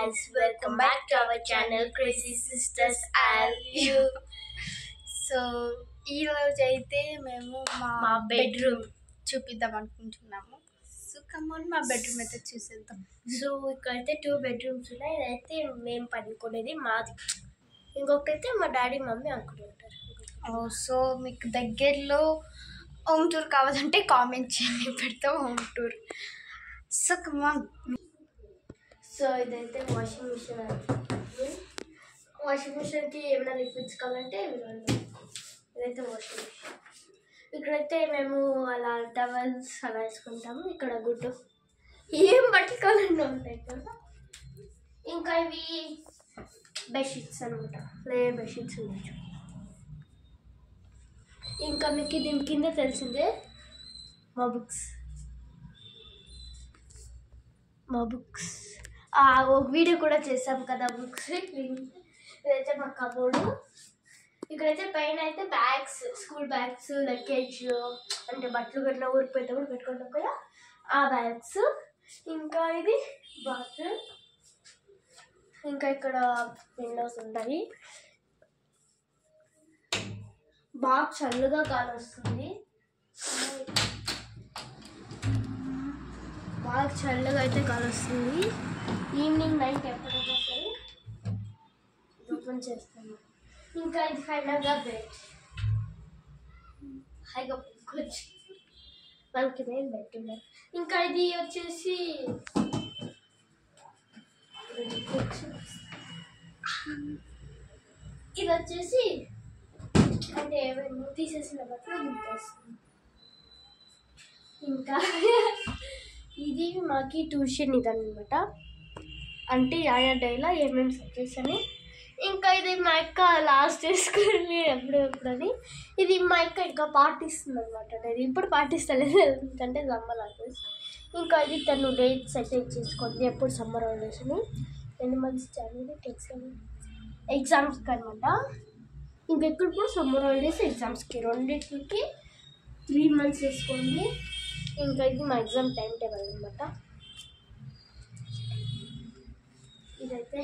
guys, welcome back to our channel Crazy Sisters and You. So ఈరోజు అయితే మేము మా బెడ్రూమ్ చూపిద్దాం అనుకుంటున్నాము. సో కమోన్ మా బెడ్రూమ్ అయితే చూసేద్దాం. సో ఇక్కడైతే 2 bedrooms ఉన్నాయి. ఇదైతే మేము పడుకునేది మాది, ఇంకొకటైతే మా డాడీ మమ్మీ అనుకుంటుంటారు. సో మీకు దగ్గరలో హోమ్ టూర్ కావాలంటే కామెంట్ చేయండి, పెడతాం home tour. So come on. So ఇదైతే వాషింగ్ మిషన్కి ఏమైనా లిక్విడ్స్ కావాలంటే ఇదైతే వాషింగ్ మిషన్. ఇక్కడైతే మేము అలా టవల్స్ అలా వేసుకుంటాము. ఇక్కడ గుడ్డు ఏం పట్టుకోవాలంటే ఉంటాయి కదా. ఇంకా ఇవి బెడ్షీట్స్ అనమాట, లేయర్ బెడ్షీట్స్ ఉండొచ్చు. ఇంకా మీకు దీని కింద తెలిసిందే మా బుక్స్ ఒక వీడియో కూడా చేసాం కదా బుక్స్. ఇదైతే మా కబోర్డు. ఇక్కడైతే పైన అయితే బ్యాగ్స్, స్కూల్ బ్యాగ్స్, లగేజ్ అంటే బట్టలు గట్లా ఊరిపోతే కూడా పెట్టుకుంటాం కదా, ఆ బ్యాగ్స్. ఇంకా ఇది బాత్రూమ్. ఇంకా ఇక్కడ విండోస్ ఉంటాయి. బాగా చల్లగా గాలి వస్తుంది, బాగా చల్లగా అయితే గాలి వస్తుంది. ఈవినింగ్ నైట్ ఎప్పుడైనా సరే ఓపెన్ చేస్తాను. ఇంకా ఇది ఫైనల్గా బెడ్, హైగా పడుకోవచ్చు, మనకి నేను బెడ్ ఉన్నాయి. ఇంకా ఇది వచ్చేసి అంటే ఏమైనా తీసేసిన బట్టలు గుర్తొస్తుంది. ఇంకా ఇది మాకి ట్యూషన్ ఇదనమాట, అంటే ఆయా డేలో ఏమేమి సబ్జెక్ట్స్ అని. ఇంకా ఇది మా అక్క లాస్ట్ చేసుకుని ఎప్పుడని. ఇది మా అక్క ఇంకా పాటిస్తుంది అనమాట. నేను ఇప్పుడు పాటిస్తలేదు ఎందుకంటే సమ్మర్ హాలిడేస్. ఇంకా ఇది తను డేట్ సెట్ చేసుకుంది ఎప్పుడు సమ్మర్ హాలిడేస్ అని. 2 months చదివి ఎగ్జామ్స్కి అనమాట. ఇంకా ఎక్కడ కూడా సమ్మర్ హాలిడేస్ ఎగ్జామ్స్కి, రెండింటికి 3 months వేసుకోండి. ఇంకా ఇది మా ఎగ్జామ్ టైం టేబుల్ అనమాట. ఇదైతే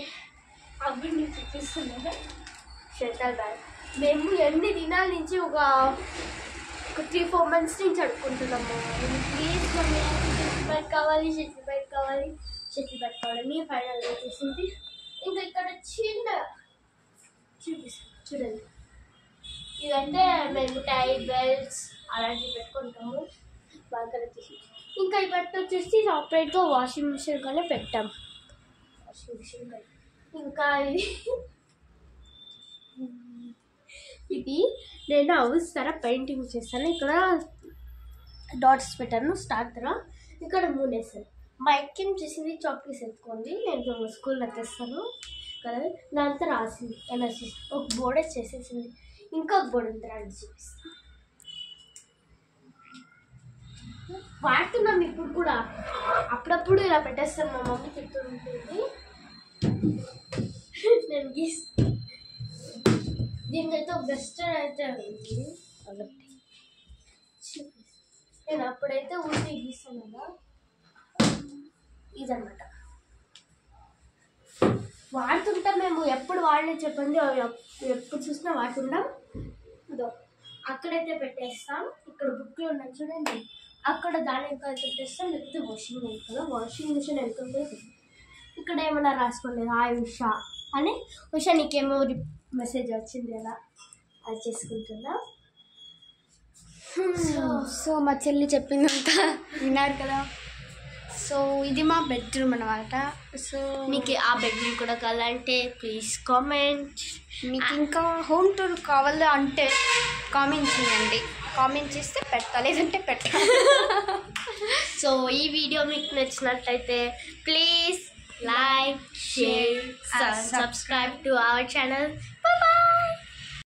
అవి నేను చూపిస్తున్నాను షెల్టర్ బ్యాగ్. మేము ఎన్ని దినాల నుంచి ఒక 3-4 months నుంచి అడుక్కుంటున్నాము, ప్లీజ్ మమ్మీ షెల్టర్ బ్యాగ్ కావాలి, షెల్టర్ బ్యాగ్ కావాలి, షెల్టర్ బ్యాగ్ కావాలని ఫైనల్గా చేసింది. ఇంకా ఇక్కడ చిన్న చూపిస్తాను చూడండి. ఇదంటే మేము టై బెల్ట్స్ అలాంటివి పెట్టుకుంటాము బాగా తీసి. ఇంకా ఈ బట్ట వచ్చేసి సపరేట్గా వాషింగ్ మిషన్ కానీ పెట్టాము. వాషింగ్ మిషన్ కానీ ఇంకా ఇది నేను హౌస్ తర పెయింటింగ్ చేస్తాను. ఇక్కడ డాట్స్ పెట్టాను స్టార్ తర. ఇక్కడ 3 వేసాను. మా ఎక్కిం చేసింది చాక్లెట్స్ ఎత్తుకోండి, నేను స్కూల్లో తెస్తాను కదా. దాంతో రాసింది ఎనర్జీ ఒక బోర్డే చేసేసింది. ఇంకొక బోర్డు ఉంది, అది చూపిస్తాను. వాడుతున్నాం ఇప్పుడు కూడా, అప్పుడప్పుడు ఇలా పెట్టేస్తాను. మా మమ్మీ తింటుంటుంది, నేను దీనికైతే ఒక వెస్టర్న్ అయితే ఉంది కాబట్టి నేను అప్పుడైతే ఊరికి గీస్తాను కదా. ఇదన్నమాట వాడుతుంటాం మేము. ఎప్పుడు వాడలేదు చెప్పండి, ఎప్పుడు చూసినా వాడుతుంటాం. ఇదో అక్కడైతే పెట్టేస్తాం. ఇక్కడ బుక్లో ఉన్నాయి చూడండి, అక్కడ దాని వెనకాల పెట్టేస్తాం. లేకపోతే వాషింగ్ మిషన్ వెనుక ఇక్కడ ఏమైనా రాసుకోలేదు హాయ్ ఉషా అని. ఉషా నీకేమో మెసేజ్ వచ్చింది కదా, అది చేసుకుంటున్నా. సో మా చెల్లి చెప్పిందంతా విన్నారు కదా. సో ఇది మా బెడ్రూమ్ అనమాట. సో మీకు ఆ బెడ్రూమ్ కూడా కావాలంటే ప్లీజ్ కామెంట్. మీకు ఇంకా హోమ్ టూర్ కావాలి అంటే కామెంట్ చేయండి, కామెంట్ చేస్తే పెడతా, లేదంటే పెట్టా. సో ఈ వీడియో మీకు నచ్చినట్లయితే please like, share, subscribe to our channel